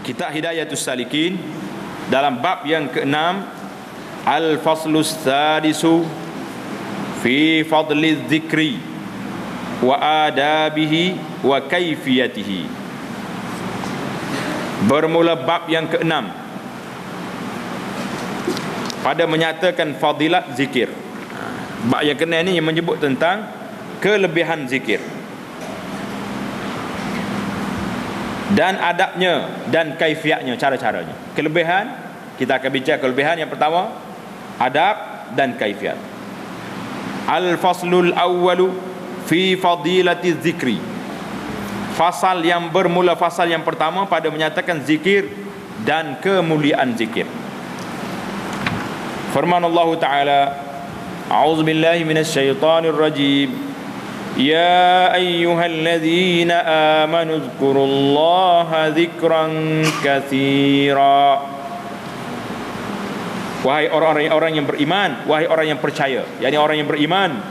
Kitab Hidayatus Salikin dalam bab yang ke-6, Al-Faslus Sadisu fi fadli dzikri wa adabihi wa kaifiyatihi. Bermula bab yang ke-6 pada menyatakan fadilat zikir. Bab yang ke-6 ni yang menyebut tentang kelebihan zikir dan adabnya dan kaifiatnya, cara-caranya. Kelebihan, kita akan bincang kelebihan yang pertama, adab dan kaifiat. Al-faslul awwalu fi fadilati zikri. Fasal yang bermula, fasal yang pertama pada menyatakan zikir dan kemuliaan zikir. Firman Allah Ta'ala, A'udzubillahi minasyaitonir rajim. Ya ayyuhalladzina amanu dzkurullaha dzikran katsira. Wahai orang-orang yang beriman, wahai orang yang percaya, yakni orang yang beriman,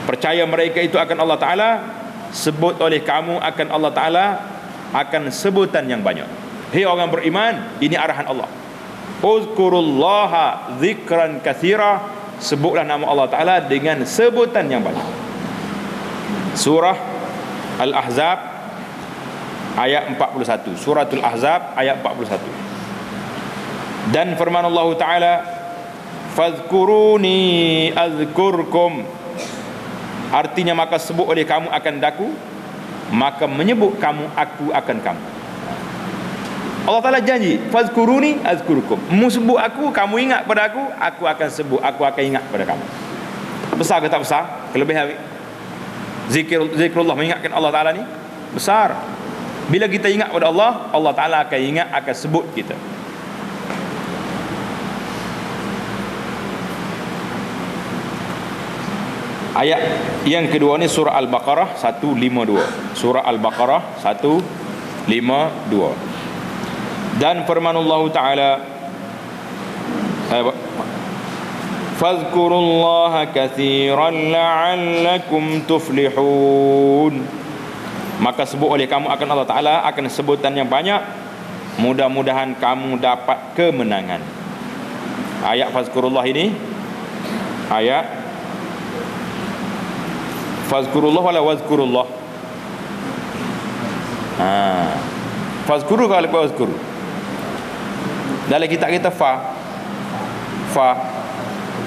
percaya mereka itu akan Allah Ta'ala, sebut oleh kamu akan Allah Ta'ala akan sebutan yang banyak. Hei orang beriman, ini arahan Allah. Uzkurullaha dzikran katsira, sebutlah nama Allah Ta'ala dengan sebutan yang banyak. Surah Al-Ahzab ayat 41. Suratul Ahzab ayat 41. Dan firman Allah Ta'ala, fadhkuruni azkurkum, artinya maka sebut oleh kamu akan daku, maka menyebut kamu aku akan kamu. Allah Ta'ala janji, fadhkuruni azkurkum, mu sebut aku, kamu ingat pada aku akan sebut, aku akan ingat pada kamu. Besar ke tak besar kelebihan zikrullah, mengingatkan Allah Ta'ala ni? Besar. Bila kita ingat pada Allah, Allah Ta'ala akan ingat, akan sebut kita. Ayat yang kedua ni surah Al-Baqarah 152. Surah Al-Baqarah 152. Dan firman Allah Ta'ala, fadhkurullaha katsiran la'allakum tuflihun, maka sebut oleh kamu akan Allah Ta'ala akan sebutan yang banyak, mudah-mudahan kamu dapat kemenangan. Ayat fadhkurullah ini, ayat fadhkurullah wala wazkurullah. Fadhkuru kalau wazkuru. Dalam kitab kita fa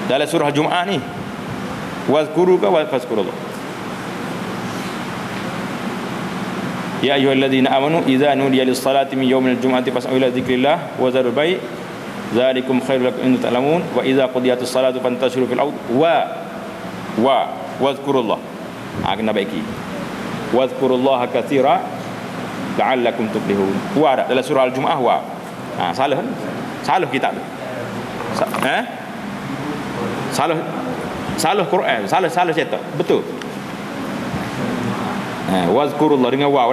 dalam surah Jum'ah ni, wazkuru ka wazkurullah. Ya ayyuhalladzina amanu idza nudiya lis-salati min yaumil jum'ati fas'au ila dzikrillah wa zarul bai' dzalikum khairul lakum in ta'lamun wa idza qudiyatus salatu fantashiru fil ard wa wazkurullah. Kena baiki wazkurullaha katsira la'allakum tuflihun. Wa dalam surah Al-Jum'ah wa. Salah kitab tu. Salah Quran, salah cetak. Betul. Wazkurullah dengan waw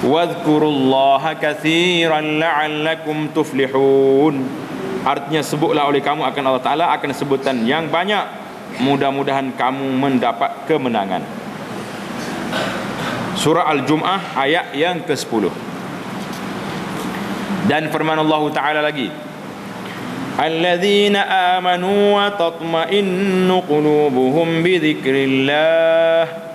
Wazkurullaha katsiran la'allakum tuflihun. Artinya sebutlah oleh kamu akan Allah Ta'ala akan sebutan yang banyak, mudah-mudahan kamu mendapat kemenangan. Surah Al-Jum'ah ayat yang ke-10. Dan firman Allah Ta'ala lagi, alladzina amanu wa tatma'innu qulubuhum bi dzikrillah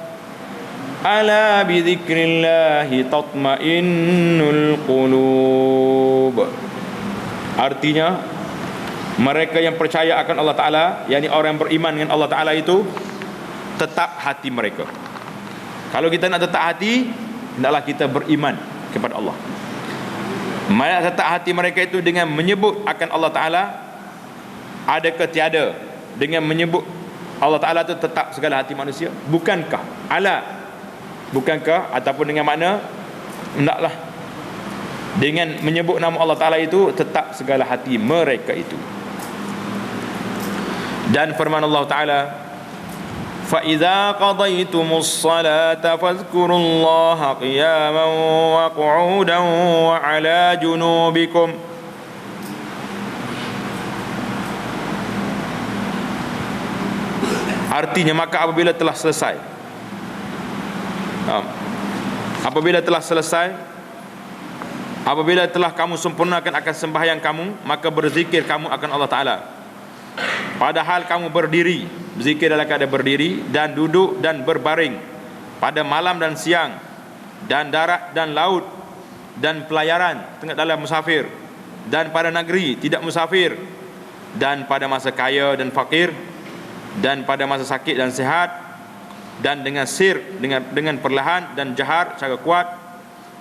ala bi dzikrillah tatma'innul qulub. Artinya mereka yang percaya akan Allah Ta'ala, yakni orang yang beriman dengan Allah Ta'ala itu, tetap hati mereka. Kalau kita nak tetap hati, hendaklah kita beriman kepada Allah. Mereka tetap hati mereka itu dengan menyebut akan Allah Ta'ala, ada ke tiada, dengan menyebut Allah Ta'ala itu tetap segala hati manusia. Bukankah ataupun dengan makna hendaklah dengan menyebut nama Allah Ta'ala itu tetap segala hati mereka itu. Dan firman Allah Ta'ala, فَإِذَا قَضَيْتُمُ الصَّلَاةَ فَاذْكُرُوا اللَّهَ قِيَامًا وَقُعُودًا وَعَلَى جُنُوبِكُمْ. Artinya maka apabila telah selesai Apabila telah kamu sempurnakan akan sembahyang kamu, maka berzikir kamu akan Allah Ta'ala padahal kamu berdiri. Berzikir dalam keadaan berdiri dan duduk dan berbaring, pada malam dan siang, dan darat dan laut, dan pelayaran tengah dalam musafir, dan pada negeri tidak musafir, dan pada masa kaya dan fakir, dan pada masa sakit dan sihat, dan dengan sir, dengan perlahan dan jahar secara kuat.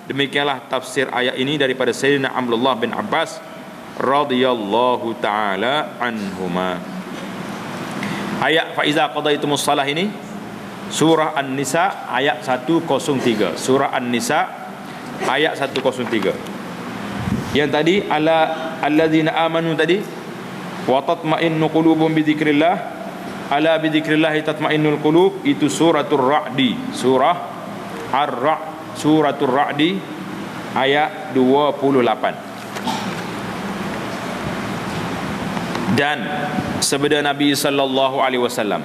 Demikianlah tafsir ayat ini daripada Sayyidina Abdullah bin Abbas radhiyallahu taala anhuma. Ayat fa iza qadaytumus shalah ini surah An-Nisa ayat 103. Surah An-Nisa ayat 103. Yang tadi alladzina amanu tadi wa tatma'innu qulubuhum bi dzikrillah, ala bi dzikrillah tatma'innul qulub, itu suratul Ra'di, surah Ar-Ra'd, suratul Ra'di ayat 28. Dan sabda Nabi sallallahu alaihi wasallam,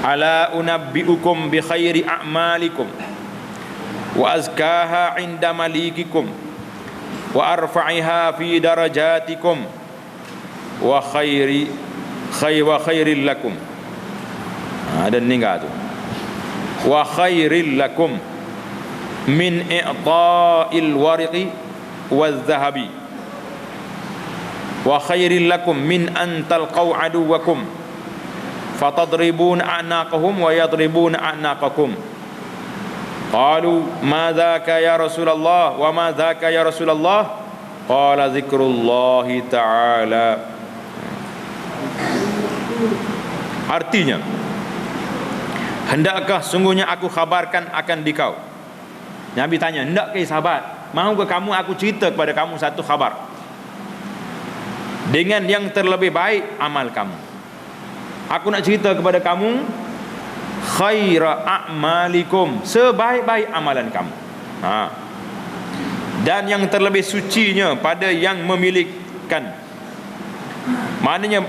ala unabbiukum bi khairi a'malikum wa azkaha 'inda malikikum wa arfa'iha fi darajatikum wa khairil lakum. Ada ninggal tu. Wa khairil lakum min i'ta'il wariqi waz zahabi wa khairil lakum min an talqaw aduwakum fatadribuna a'naqahum wa yadribuna a'naqakum. Qalu ma dzaka ya Rasulullah wa ma dzaka ya Rasulullah, qala zikrullahi ta'ala. Artinya, hendakkah sungguhnya aku khabarkan akan dikau? Nabi tanya, hendak ke sahabat, mahukah kamu aku cerita kepada kamu satu khabar dengan yang terlebih baik amal kamu? Aku nak cerita kepada kamu khaira a'malikum, sebaik-baik amalan kamu. Dan yang terlebih sucinya pada yang memilikan. Maknanya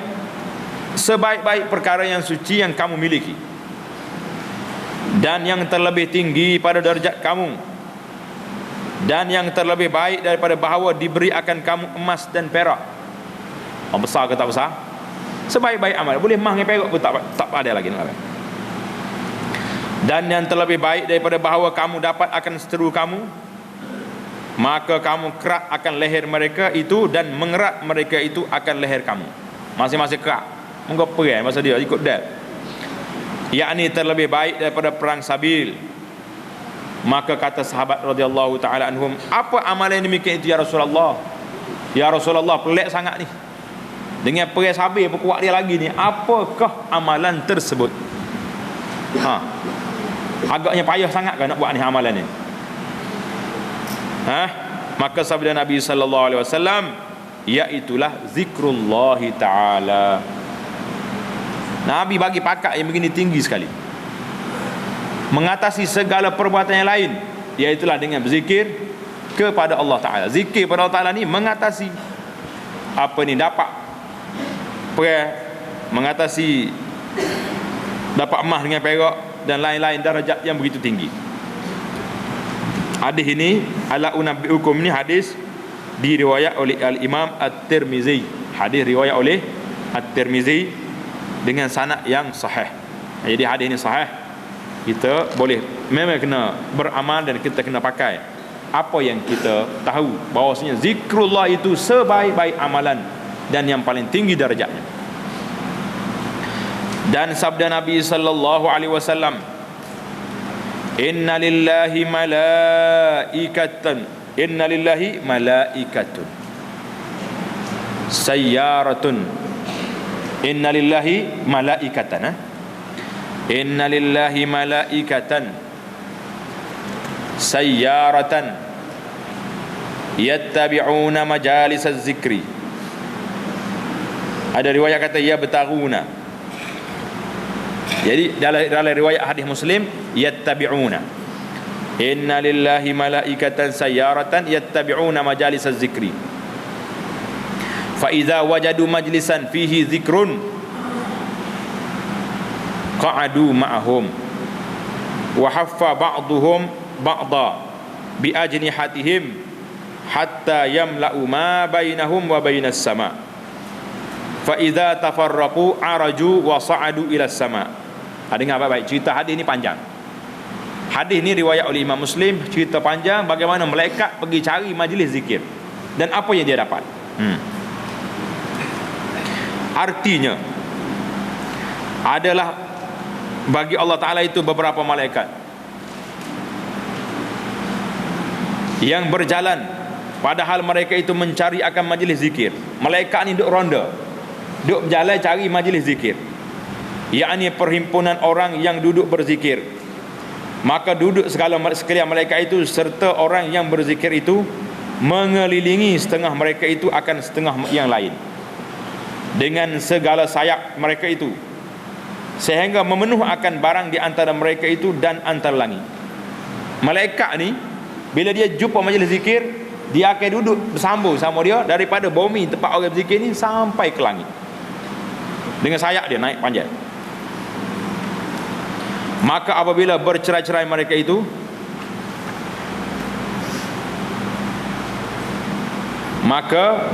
sebaik-baik perkara yang suci yang kamu miliki, dan yang terlebih tinggi pada darjat kamu, dan yang terlebih baik daripada bahawa diberi akan kamu emas dan perak. Besar ke tak besar? Sebaik-baik amal, boleh mah dengan perak pun tak ada lagi nak. Dan yang terlebih baik daripada bahawa kamu dapat akan seteru kamu, maka kamu kerak akan leher mereka itu, dan mengerat mereka itu akan leher kamu. Masing-masing kerak, mengapa perang masa dia ikut dia, yakni terlebih baik daripada perang sabil. Maka kata sahabat radhiyallahu taala anhum, apa amalan demikian itu ya Rasulullah? Ya Rasulullah, pelik sangat ni, dengan perang sabil berkuat dia lagi ni, apakah amalan tersebut? Agaknya payah sangat kan nak buat ni amalan ni. Maka sabda Nabi sallallahu alaihi wasallam, iaitulah zikrullahi taala. Nabi bagi pakat yang begini tinggi sekali, mengatasi segala perbuatan yang lain, iaitulah dengan berzikir kepada Allah Ta'ala. Zikir kepada Allah Ta'ala ni mengatasi apa ni, dapat mengatasi dapat emas dengan perak dan lain-lain darajat yang begitu tinggi. Hadis ini ala unabbiukum ni hadis diriwayat oleh Al-Imam At-Tirmizi. Hadis riwayat oleh At-Tirmizi dengan sanad yang sahih. Jadi hadis ini sahih. Kita boleh memang kena beramal dan kita kena pakai apa yang kita tahu, bahawasanya zikrullah itu sebaik-baik amalan dan yang paling tinggi darjatnya. Dan sabda Nabi sallallahu alaihi wasallam, inna lillahi malaikatun sayyaratun. Inna lillahi malaikatan, inna lillahi malaikatan sayyaratan yattabi'una majalis az-zikri. Ada riwayat kata yabtaguna. Jadi dalam riwayat hadis Muslim yattabi'una. Inna lillahi malaikatan sayyaratan yattabi'una majalis az-zikri. Fa idza wajadu majlisan fihi zikrun qa'adu ma'ahum wa haffa ba'duhum ba'da bi ajnihatihim hatta yamla'u ma bainahum wa bainas sama fa idza tafarraqu araju wa sa'adu ila sama. Dengar baik-baik, cerita hadis ni panjang. Hadis ni riwayat oleh Imam Muslim, cerita panjang bagaimana malaikat pergi cari majlis zikir dan apa yang dia dapat. Artinya adalah bagi Allah Ta'ala itu beberapa malaikat yang berjalan, padahal mereka itu mencari akan majlis zikir. Malaikat ni duduk ronda, duduk berjalan cari majlis zikir, yakni perhimpunan orang yang duduk berzikir. Maka duduk sekalian mereka itu serta orang yang berzikir itu mengelilingi setengah mereka itu akan setengah yang lain dengan segala sayap mereka itu, sehingga memenuh akan barang di antara mereka itu dan antara langit. Malaikat ni bila dia jumpa majlis zikir, dia akan duduk bersambung sama dia daripada bumi tempat orang berzikir ni sampai ke langit. Dengan sayap dia naik panjang. Maka apabila bercerai-cerai mereka itu, maka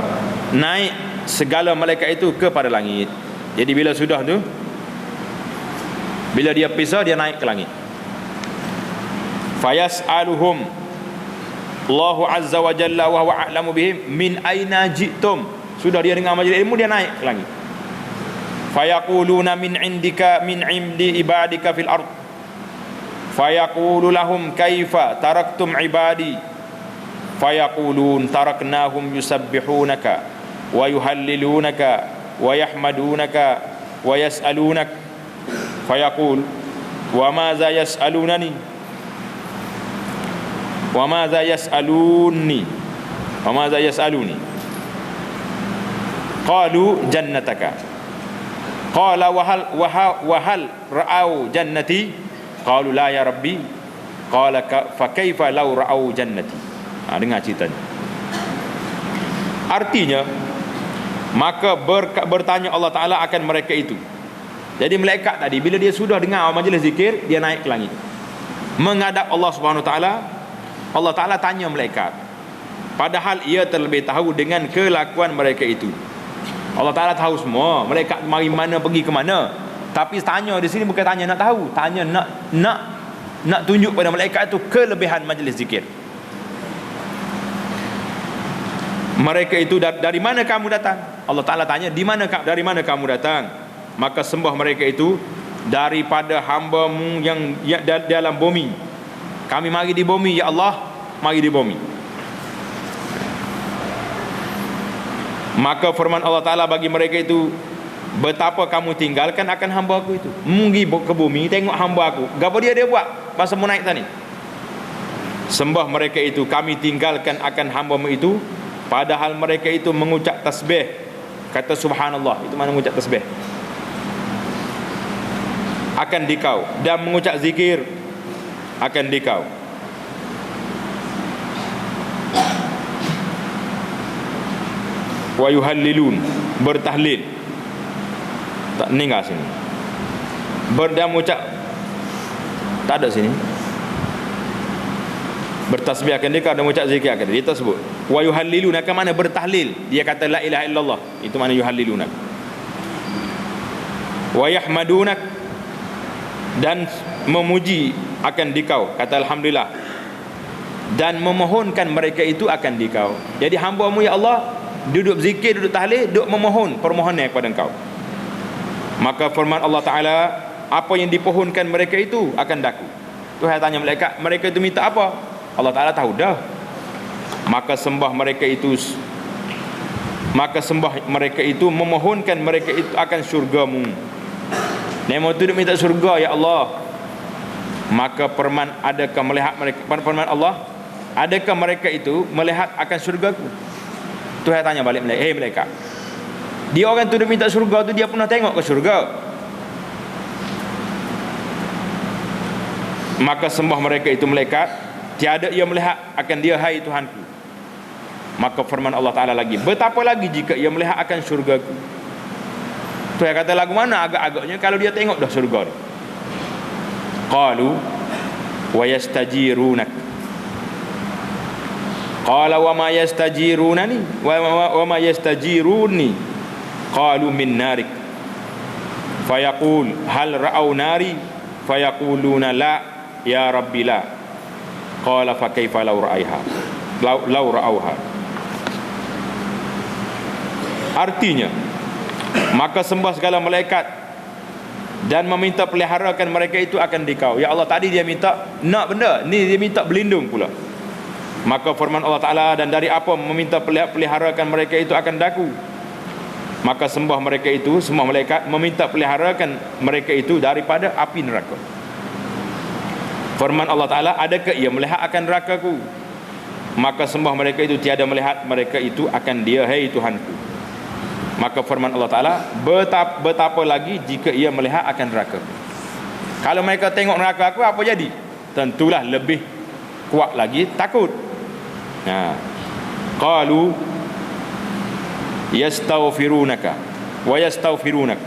naik segala malaikat itu kepada langit. Jadi bila sudah tu, bila dia pisah, dia naik ke langit. Fayas'aluhum Allahu azza wa jalla wa huwa a'lamu bihim min aina ji'tum. Sudah dia dengar majlis ilmu, dia naik ke langit. Fayaquluna min indika min indi ibadika fil ard. Fayaqulu lahum kaifa taraktum ibadi. Fayaqulun taraknahum yusabbihunaka wa yuhallilunaka wa yahmadunaka wa yas'alunak. Fayaqul wa madza yas'alunani wa madza yas'aluni wa madza yas'aluni. Qalu jannataka. Qala wa hal ra'au jannati. Qalu la ya rabbi. Qala fa kaifa law ra'au jannati. Dengar ceritanya. Artinya, maka bertanya Allah Ta'ala akan mereka itu. Jadi malaikat tadi bila dia sudah dengar majlis zikir, dia naik ke langit menghadap Allah Subhanahu Wa Ta'ala. Allah Ta'ala tanya malaikat, padahal ia terlebih tahu dengan kelakuan mereka itu. Allah Ta'ala tahu semua malaikat mari mana, pergi ke mana. Tapi tanya di sini bukan tanya nak tahu, tanya nak tunjuk pada malaikat itu kelebihan majlis zikir. Mereka itu dari mana kamu datang? Allah Ta'ala tanya, dari mana kamu datang? Maka sembah mereka itu, daripada hamba-Mu yang dalam bumi. Kami mari di bumi, ya Allah, mari di bumi. Maka firman Allah Ta'ala bagi mereka itu, betapa kamu tinggalkan akan hamba aku itu. Pergi ke bumi, tengok hamba aku. Apa dia buat masa mau naik tadi? Sembah mereka itu, kami tinggalkan akan hamba-Mu itu, padahal mereka itu mengucap tasbih. Kata subhanallah, itu mana mengucap tasbih, akan dikau, dan mengucap zikir akan dikau. Wa yuhallilun, bertahlil. Tak tinggal sini. Dan mengucap, tak ada sini. Bertasbih akan dikau dan mengucap zikir akan dia tersebut. Wa yuhallilun, akan mana bertahlil. Dia kata la ilaha illallah, itu mana yuhallilun. Wa yahmadunak, dan memuji akan dikau, kata alhamdulillah, dan memohonkan mereka itu akan dikau. Jadi hamba-Mu ya Allah duduk zikir, duduk tahlil, duduk memohon permohonan kepada Engkau. Maka firman Allah Ta'ala, apa yang dipohonkan mereka itu akan daku. Tuhan tanya malaikat, mereka itu minta apa? Allah Ta'ala tahu dah. Maka sembah mereka itu memohonkan mereka itu akan syurga-Mu. Nemo tu minta surga ya Allah. Maka firman, adakah melihat mereka, firman Allah, adakah mereka itu melihat akan surgaku? Tuhan tanya balik malaikat, malaikat, dia orang tu minta surga tu, dia pernah tengok ke surga? Maka sembah mereka itu malaikat, tiada ia melihat akan dia, hai Tuhanku. Maka firman Allah Ta'ala lagi, betapa lagi jika ia melihat akan surgaku. Tuhan kata lagu mana agak-agaknya kalau dia tengok dah surga ni. Qalu wa yastajirunak, Qala wa ma yastajirunani wa ma yastajiruni qalu min narik fayaqul hal ra'au nari fayaquluna la ya rabbi la qala fa kaifa law ra'auha. Artinya, maka sembah segala malaikat dan meminta peliharakan mereka itu akan dikau. Ya Allah, tadi dia minta nak benda, ni dia minta berlindung pula. Maka firman Allah Ta'ala, dan dari apa meminta peliharakan mereka itu akan daku. Maka sembah mereka itu, semua malaikat meminta peliharakan mereka itu daripada api neraka. Firman Allah Ta'ala, adakah ia melihat akan nerakaku? Maka sembah mereka itu tiada melihat mereka itu akan dia, hai Tuhanku. Maka firman Allah Ta'ala, betapa lagi jika ia melihat akan neraka. Kalau mereka tengok neraka aku, apa jadi? Tentulah lebih kuat lagi takut. Qalu yastaghfirunaka wa yastaghfirunak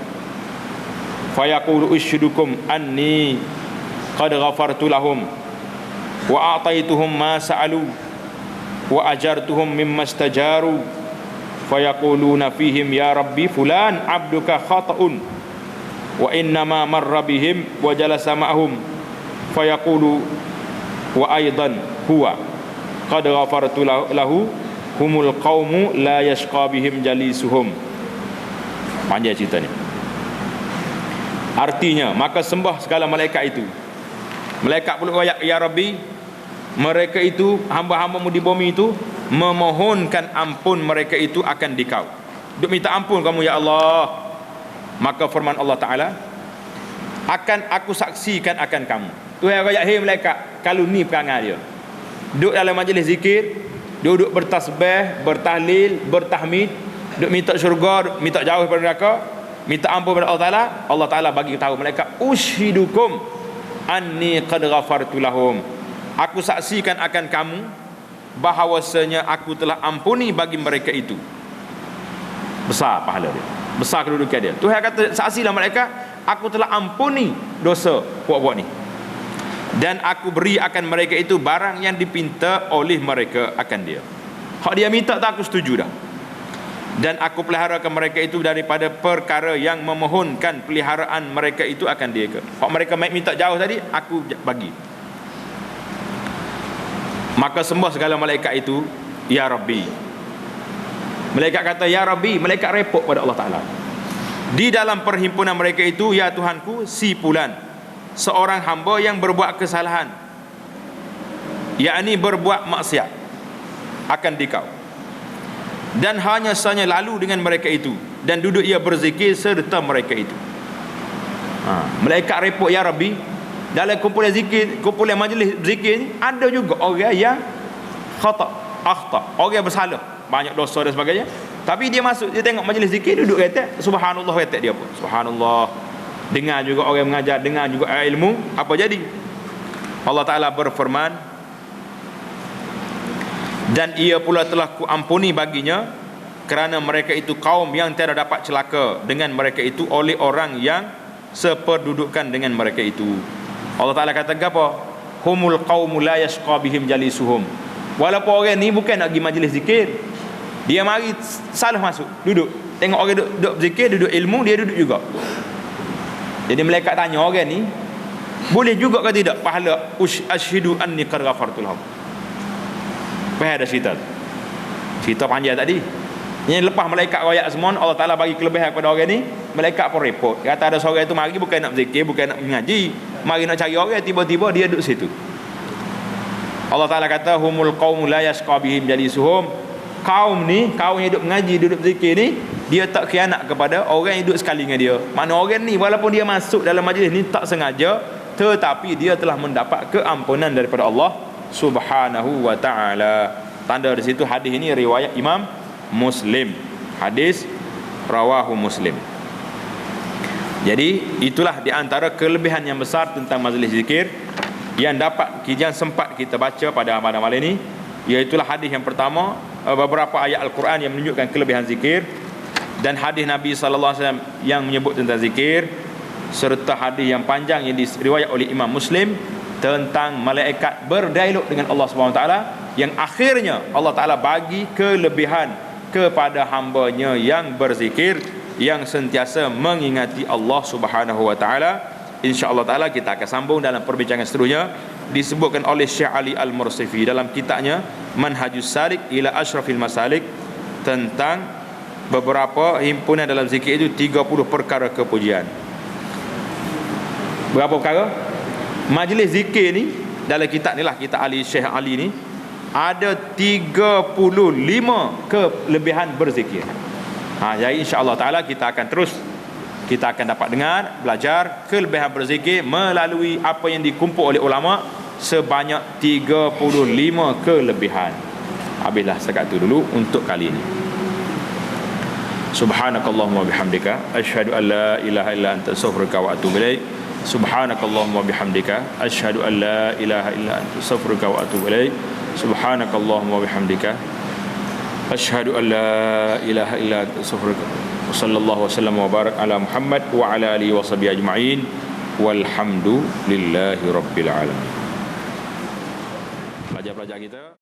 fayaqulu ushhidukum anni qad ghafartu lahum wa a'taituhum ma sa'alu wa ajartuhum mimma istajaru fayaquluna fihim ya rabbi fulan abduka khata'un wa innama marra bihim wa jalasa ma'hum fayaqulu wa aidan huwa qad ghafartu lahu humul qaumu la yashqa bihim jalisuhum. Panjang cerita ni. Artinya, maka sembah segala malaikat itu. Malaikat pula ya Rabbi, mereka itu hamba-hambamu di bumi itu memohonkan ampun mereka itu akan dikau. Duk minta ampun kamu ya Allah. Maka firman Allah Ta'ala, akan aku saksikan akan kamu. Tuhan kata, hei malaikat, kalau ni perangai dia, duduk dalam majlis zikir, duduk bertasbih, bertahlil, bertahmid, duduk minta syurga, minta jauh daripada neraka, minta ampun kepada Allah Ta'ala. Allah Ta'ala bagi tahu malaikat, ushidukum anni qad ghafartu lahum. Aku saksikan akan kamu bahawasanya aku telah ampuni bagi mereka itu. Besar pahala dia, besar kedudukan dia. Tuhan kata, saksilah malaikat, aku telah ampuni dosa puak-puak ni, dan aku beri akan mereka itu barang yang dipinta oleh mereka akan dia. Hak dia minta tak aku setuju dah. Dan aku peliharakan mereka itu daripada perkara yang memohonkan peliharaan mereka itu akan dia ke. Hak mereka minta jauh tadi, aku bagi. Maka sembah segala malaikat itu, ya Rabbi. Malaikat kata ya Rabbi, malaikat repot pada Allah Ta'ala. Di dalam perhimpunan mereka itu, ya Tuhanku, si fulan, seorang hamba yang berbuat kesalahan, yakni berbuat maksiat, akan dikau. Dan hanya sahaja lalu dengan mereka itu, dan duduk ia berzikir serta mereka itu. Malaikat repot ya Rabbi. Dalam kumpulan zikir, kumpulan majlis zikir ni, ada juga orang yang khata', orang yang bersalah, banyak dosa dan sebagainya. Tapi dia masuk, dia tengok majlis zikir, duduk kata subhanallah, kata dia pun subhanallah. Dengar juga orang mengajar, dengar juga ilmu, apa jadi? Allah Ta'ala berfirman, dan ia pula telah kuampuni baginya kerana mereka itu kaum yang tiada dapat celaka dengan mereka itu oleh orang yang seperdudukan dengan mereka itu. Allah Ta'ala kata apa? Humul qaumu la yashqa bihim jalisuhum. Walaupun orang ni bukan nak pergi majlis zikir, dia mari salah masuk, duduk, tengok orang duduk zikir, duduk ilmu, dia duduk juga. Jadi malaikat tanya orang ni, boleh juga ke tidak pahala asyhadu anni qad ghafartu lahum. Faham dah cerita? Cerita panjang tadi. Ini lepas malaikat royak semua, Allah Ta'ala bagi kelebihan kepada orang ni. Malaikat pun repot. Kata ada seorang itu mari bukan nak zikir, bukan nak mengaji, mari nak cari orang, tiba-tiba dia duduk situ. Allah Ta'ala kata humul qaumu la yashqa bihim jalisuhum. Kaum ni, kaum yang duduk mengaji, duduk zikir ni, dia tak khianat kepada orang yang duduk sekali dengan dia. Mana orang ni walaupun dia masuk dalam majlis ni tak sengaja, tetapi dia telah mendapat keampunan daripada Allah Subhanahu wa ta'ala. Tanda di situ hadis ini riwayat Imam Muslim. Hadis rawahu Muslim. Jadi itulah di antara kelebihan yang besar tentang majlis zikir yang sempat kita baca pada malam ini, iaitulah hadis yang pertama, beberapa ayat Al-Quran yang menunjukkan kelebihan zikir, dan hadis Nabi sallallahu alaihi wasallam yang menyebut tentang zikir, serta hadis yang panjang yang diriwayat oleh Imam Muslim tentang malaikat berdialog dengan Allah Subhanahu wa taala, yang akhirnya Allah Ta'ala bagi kelebihan kepada hamba-Nya yang berzikir, yang sentiasa mengingati Allah Subhanahu wa Ta'ala. InsyaAllah Ta'ala kita akan sambung dalam perbincangan seterusnya. Disebutkan oleh Syekh Ali Al-Mursifi dalam kitabnya Manhajus Salik ila Ashrafil Masalik, tentang beberapa himpunan dalam zikir itu 30 perkara kepujian. Berapa perkara? Majlis zikir ni dalam kitab ni lah, kitab Ali Syekh Ali ni, ada 35 kelebihan berzikir. Jadi insya-Allah Ta'ala kita akan dapat dengar, belajar kelebihan berzikir melalui apa yang dikumpul oleh ulama, sebanyak 35 kelebihan. Habislah sekat itu dulu untuk kali ini. Subhanakallahumma bihamdika asyhadu an la ilaha illa anta astaghfiruka wa atubu ilaik. Subhanakallahumma bihamdika asyhadu an la ilaha illa anta astaghfiruka wa atubu ilaik. Subhanakallahumma bihamdika asyhadu an la ilaha illa anta astaghfiruka. Sallallahu wasallam wa barak ala Muhammad wa ala alihi wa sahbihi ajma'in. Walhamdulillahi rabbil alamin. Pelajar-pelajar kita